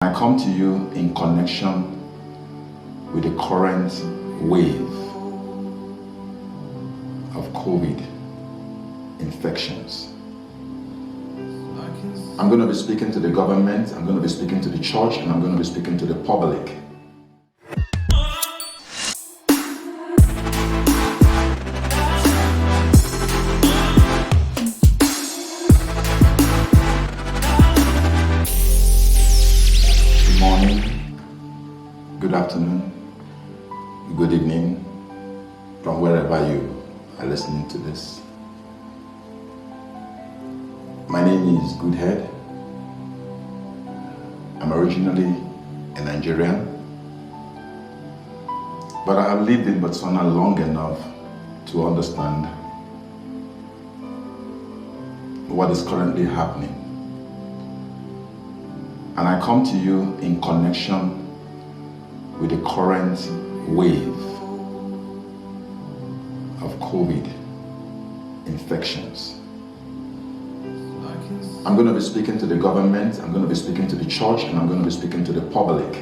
I come to you in connection with the current wave of COVID infections. I'm going to be speaking to the government, I'm going to be speaking to the church, and I'm going to be speaking to the public. Good morning, good afternoon, good evening, from wherever you are listening to this. My name is Goodhead. I'm originally a Nigerian, but I have lived in Botswana long enough to understand what is currently happening. And I come to you in connection with the current wave of COVID infections. I'm going to be speaking to the government, I'm going to be speaking to the church, and I'm going to be speaking to the public.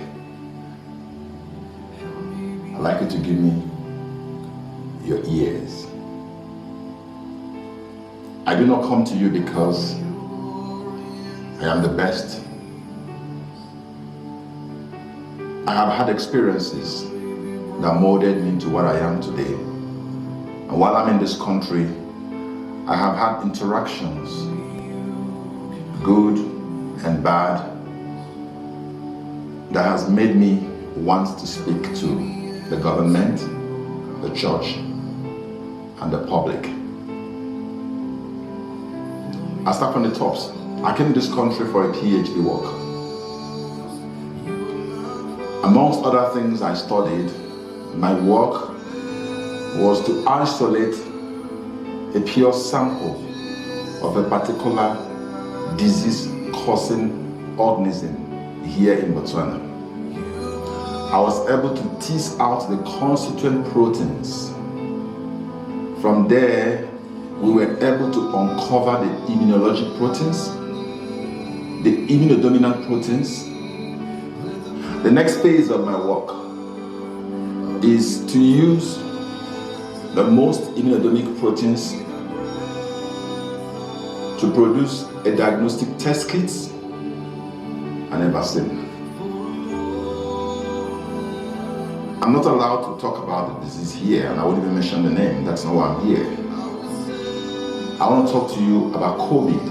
I'd like you to give me your ears. I do not come to you because I am the best. I have had experiences that molded me into what I am today. And while I'm in this country, I have had interactions, good and bad, that has made me want to speak to the government, the church, and the public. I'll start from the tops. I came to this country for a PhD work. Amongst other things I studied, my work was to isolate a pure sample of a particular disease-causing organism here in Botswana. I was able to tease out the constituent proteins. From there, we were able to uncover the immunologic proteins, the immunodominant proteins. The next phase of my work is to use the most immunogenic proteins to produce a diagnostic test kit and a vaccine. I'm not allowed to talk about the disease here, and I won't even mention the name. That's not why I'm here. I want to talk to you about COVID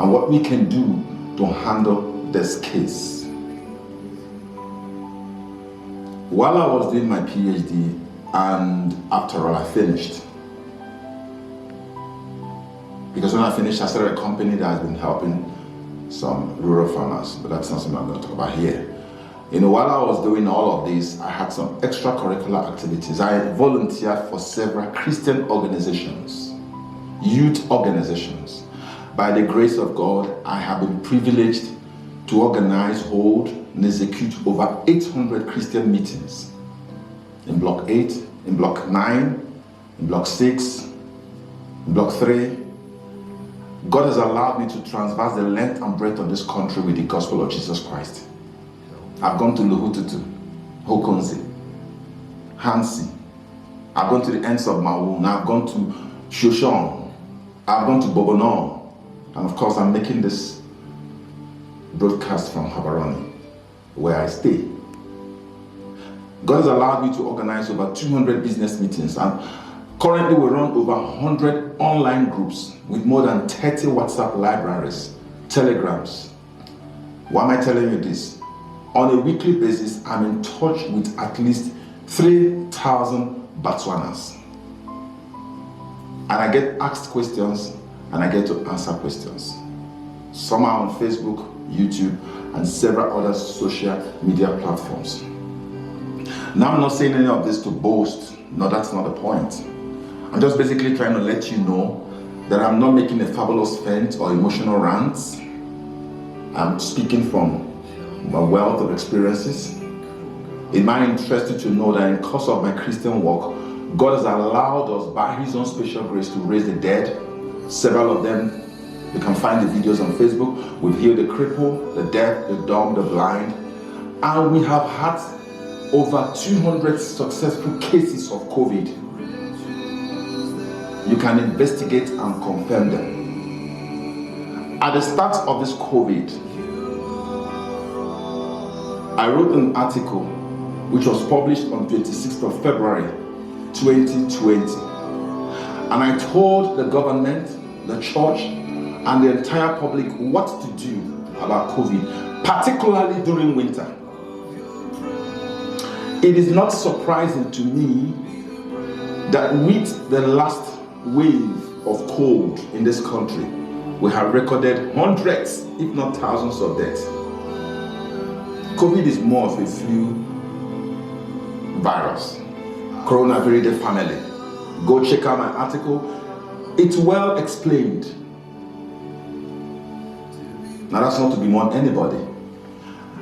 and what we can do to handle this case. While I was doing my PhD, and after all I finished, because when I finished I started a company that has been helping some rural farmers, but that's not something I'm going to talk about here. While I was doing all of this, I had some extracurricular activities. I volunteered for several Christian organizations, youth organizations. By the grace of God, I have been privileged to organize, hold, and execute over 800 Christian meetings in Block 8, in Block 9, in Block 6, in Block 3. God has allowed me to traverse the length and breadth of this country with the gospel of Jesus Christ. I've gone to Luhututu, Hokonzi, Hansi. I've gone to the ends of Maun. I've gone to Shoshone. I've gone to Bobonon. And of course, I'm making this broadcast from Habarani, where I stay. God has allowed me to organize over 200 business meetings, and currently we run over 100 online groups with more than 30 WhatsApp libraries, telegrams. Why am I telling you this? On a weekly basis, I'm in touch with at least 3,000 Botswanas. And I get asked questions and I get to answer questions. Some are on Facebook, YouTube, and several other social media platforms. Now, I'm not saying any of this to boast. No, that's not the point. I'm just basically trying to let you know that I'm not making a fabulous feint or emotional rants. I'm speaking from my wealth of experiences. It might interest you to know that in the course of my Christian work, God has allowed us by His own special grace to raise the dead. Several of them You can find the videos on Facebook. We've healed the cripple, the deaf, the dumb, the blind. And we have had over 200 successful cases of COVID. You can investigate and confirm them. At the start of this COVID, I wrote an article which was published on 26th of February 2020. And I told the government, the church, and the entire public what to do about COVID, particularly during winter. It is not surprising to me that with the last wave of cold in this country, we have recorded hundreds, if not thousands of deaths. COVID is more of a flu virus, coronavirus family. Go check out my article. It's well explained. Now that's not to bemoan anybody.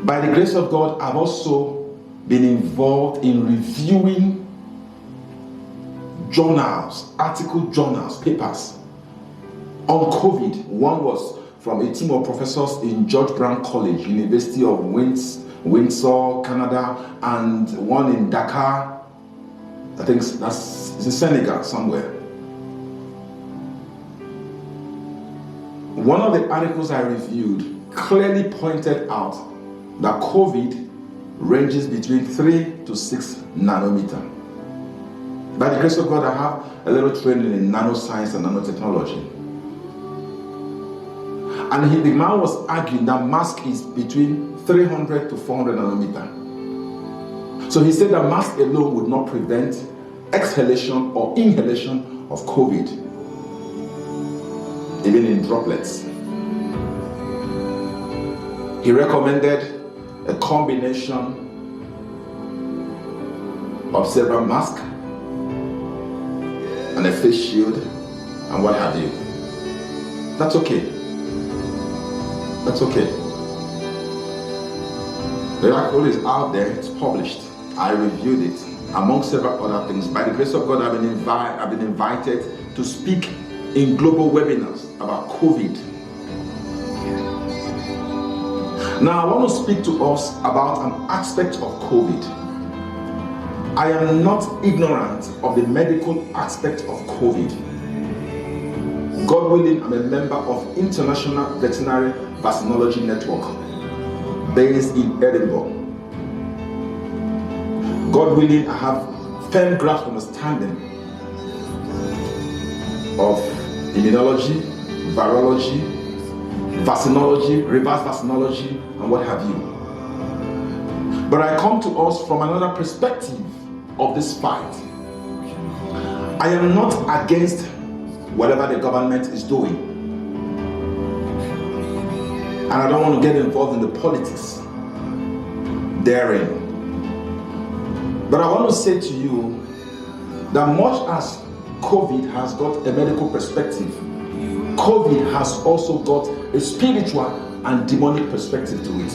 By the grace of God, I've also been involved in reviewing journals, journals, papers on COVID. One was from a team of professors in George Brown College, University of Windsor, Canada, and one in Dakar. I think that's in Senegal somewhere. One of the articles I reviewed clearly pointed out that COVID ranges between 3 to 6 nanometer. By the grace of God, I have a little training in nanoscience and nanotechnology. And the man was arguing that mask is between 300 to 400 nanometer. So he said that mask alone would not prevent exhalation or inhalation of COVID, even in droplets. He recommended a combination of several masks and a face shield and what have you. That's okay. That's okay. The article is out there, it's published. I reviewed it, among several other things. By the grace of God, I've been invited to speak in global webinars about COVID. Now, I want to speak to us about an aspect of COVID. I am not ignorant of the medical aspect of COVID. God willing, I'm a member of International Veterinary Vaccinology Network based in Edinburgh. God willing, I have firm grasp understanding of immunology, virology, vaccinology, reverse vaccinology, and what have you. But I come to us from another perspective of this fight. I am not against whatever the government is doing. And I don't want to get involved in the politics therein. But I want to say to you that much as COVID has got a medical perspective, COVID has also got a spiritual and demonic perspective to it.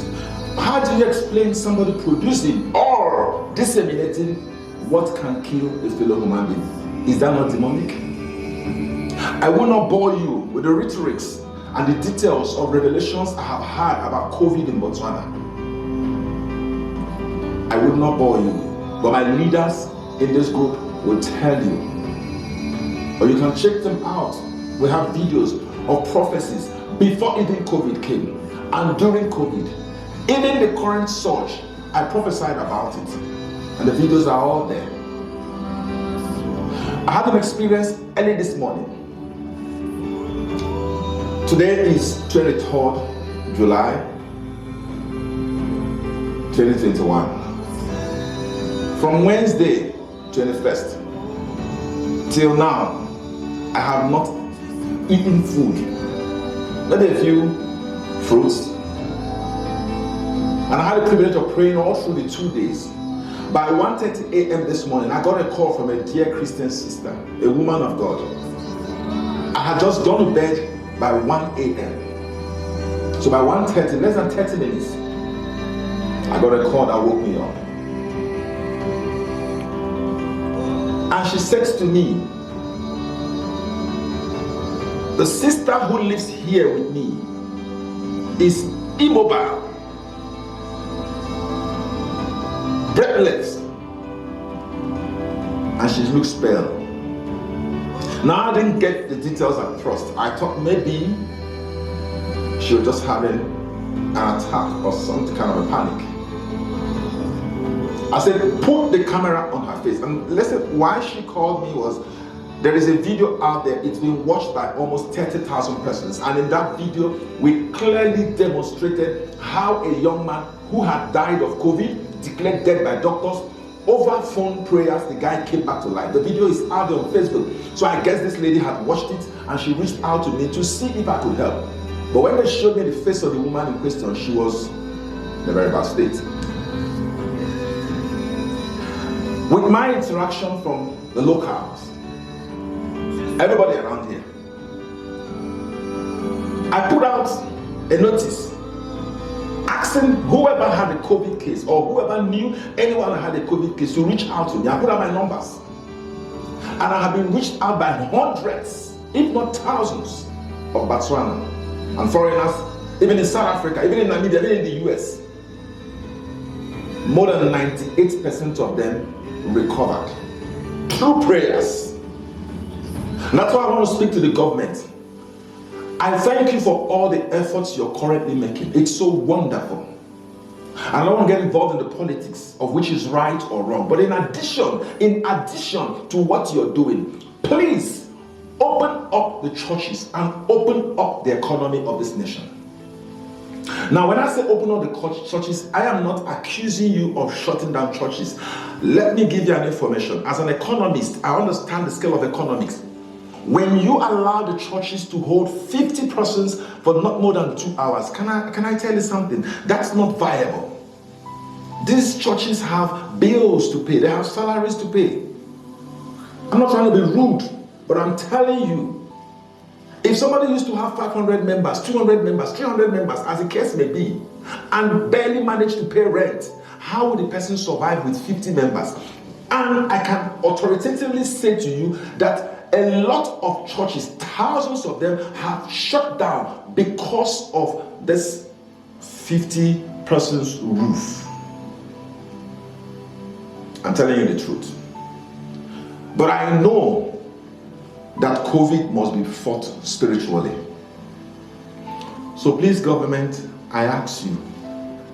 How do you explain somebody producing or disseminating what can kill a fellow human being? Is that not demonic? I will not bore you with the rhetorics and the details of revelations I have had about COVID in Botswana. I will not bore you, but my leaders in this group will tell you. Or you can check them out. We have videos of prophecies before even COVID came and during COVID. Even the current surge, I prophesied about it. And the videos are all there. I had an experience early this morning. Today is 23rd July 2021. From Wednesday 21st till now, I have not eaten food. Maybe a few fruits. And I had the privilege of praying all through the 2 days. By 1:30 a.m. this morning, I got a call from a dear Christian sister, a woman of God. I had just gone to bed by 1 a.m. So by 1:30, less than 30 minutes, I got a call that woke me up. And she said to me, The sister who lives here with me is immobile, breathless, and she looks pale. Now I didn't get the details at first. I thought maybe she was just having an attack or some kind of a panic. I said, put the camera on her face. And listen, why she called me was, there is a video out there, it's been watched by almost 30,000 persons. And in that video, we clearly demonstrated how a young man who had died of COVID, declared dead by doctors, over phone prayers, the guy came back to life. The video is out there on Facebook. So I guess this lady had watched it and she reached out to me to see if I could help. But when they showed me the face of the woman in question, she was in a very bad state. With my interaction from the locals, everybody around here, I put out a notice asking whoever had a COVID case or whoever knew anyone that had a COVID case to reach out to me. I put out my numbers. And I have been reached out by hundreds, if not thousands, of Botswana and foreigners, even in South Africa, even in Namibia, even in the US. More than 98% of them recovered through prayers. And that's why I want to speak to the government. I thank you for all the efforts you're currently making. It's so wonderful. I don't want to get involved in the politics of which is right or wrong. But in addition to what you're doing, please open up the churches and open up the economy of this nation. Now, when I say open up the churches, I am not accusing you of shutting down churches. Let me give you an information. As an economist, I understand the scale of economics. When you allow the churches to hold 50 persons for not more than 2 hours, can I tell you something? That's not viable. These churches have bills to pay. They have salaries to pay. I'm not trying to be rude, but I'm telling you, if somebody used to have 500 members, 200 members, 300 members, as the case may be, and barely managed to pay rent, how would the person survive with 50 members? And I can authoritatively say to you that a lot of churches, thousands of them, have shut down because of this 50 persons roof. I'm telling you the truth. But I know that COVID must be fought spiritually. So please, government, I ask you,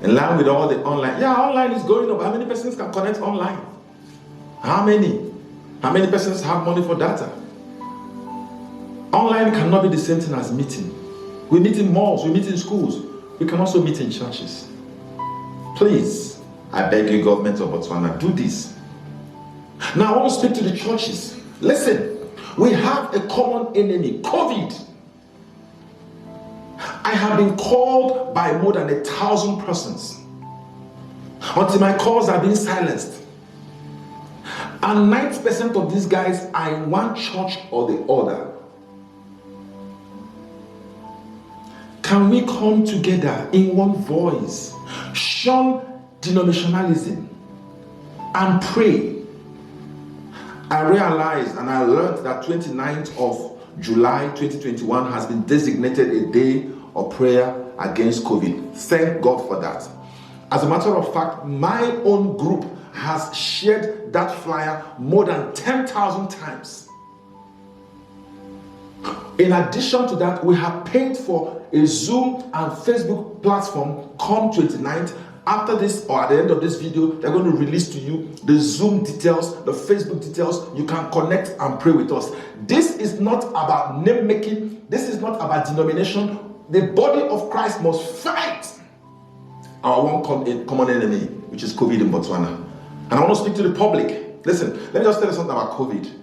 in line with all the online, online is going up. How many persons can connect online? How many? How many persons have money for data? Online cannot be the same thing as meeting. We meet in malls, we meet in schools. We can also meet in churches. Please, I beg you, government of Botswana, do this. Now I want to speak to the churches. Listen, we have a common enemy, COVID. I have been called by more than 1,000 persons until my calls are being silenced. And 90% of these guys are in one church or the other. Can we come together in one voice, shun denominationalism, and pray? I realized and I learned that 29th of July 2021 has been designated a day of prayer against COVID. Thank God for that. As a matter of fact, my own group has shared that flyer more than 10,000 times. In addition to that, we have paid for a Zoom and Facebook platform come 29th. After this, or at the end of this video, they're going to release to you the Zoom details, the Facebook details. You can connect and pray with us. This is not about name making. This is not about denomination. The body of Christ must fight our one common enemy, which is COVID in Botswana. And I want to speak to the public. Listen, let me just tell you something about COVID.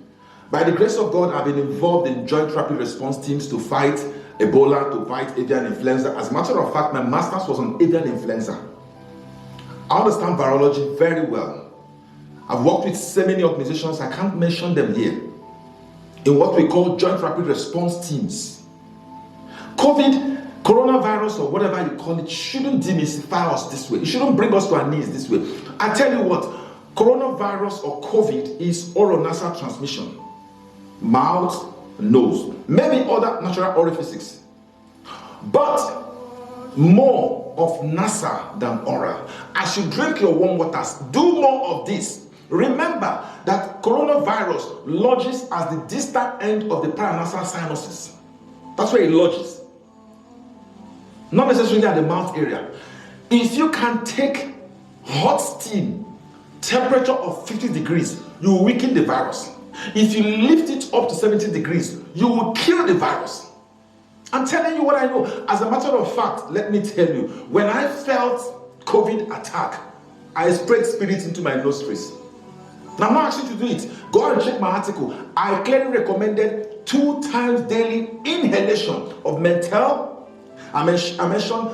By the grace of God, I've been involved in joint rapid response teams to fight Ebola, to fight avian influenza. As a matter of fact, my master's was on avian influenza. I understand virology very well. I've worked with so many organizations, I can't mention them here, in what we call joint rapid response teams. COVID, coronavirus, or whatever you call it, shouldn't demystify us this way. It shouldn't bring us to our knees this way. I tell you what, coronavirus or COVID is oral nasal transmission. Mouth, nose, maybe other natural orifices, but more of nasal than oral. As you drink your warm waters, do more of this. Remember that coronavirus lodges at the distal end of the paranasal sinuses. That's where it lodges. Not necessarily at the mouth area. If you can take hot steam, temperature of 50 degrees, you will weaken the virus. If you lift it up to 70 degrees, you will kill the virus. I'm telling you what I know. As a matter of fact, let me tell you, when I felt COVID attack, I sprayed spirit into my nostrils. Now, I'm not asking you to do it. Go and check my article. I clearly recommended 2 times daily inhalation of menthol. I mentioned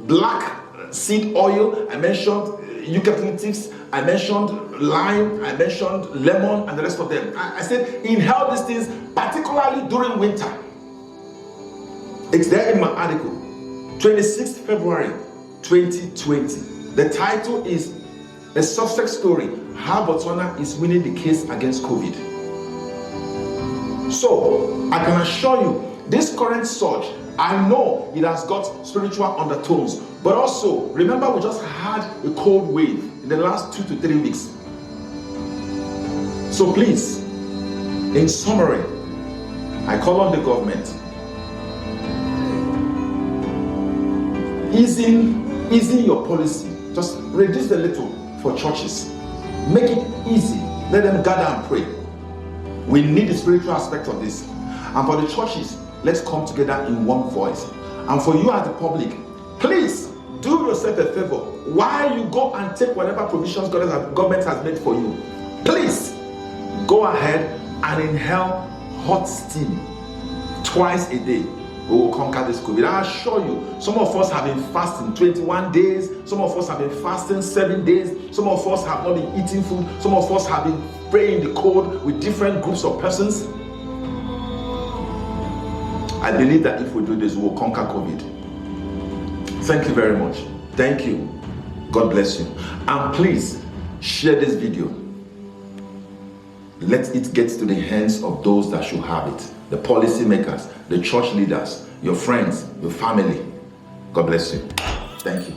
black seed oil. I mentioned eucalyptus. I mentioned lime. I mentioned lemon and the rest of them. I said inhale these things, particularly during winter. It's there in my article. 26th February 2020. The title is A Sussex Story, How Botswana is Winning the Case Against COVID. So, I can assure you, this current surge, I know it has got spiritual undertones, but also, remember we just had a cold wave in the last 2 to 3 weeks. So please, in summary, I call on the government, easing your policy. Just reduce a little for churches. Make it easy. Let them gather and pray. We need the spiritual aspect of this. And for the churches, let's come together in one voice. And for you as the public, please do yourself a favor. While you go and take whatever provisions government has made for you, please go ahead and inhale hot steam twice a day. We will conquer this COVID. I assure you, some of us have been fasting 21 days. Some of us have been fasting 7 days. Some of us have not been eating food. Some of us have been praying the code with different groups of persons. I believe that if we do this, we will conquer COVID. Thank you very much. Thank you. God bless you. And please share this video. Let it get to the hands of those that should have it. The policy makers, the church leaders, your friends, your family. God bless you. Thank you.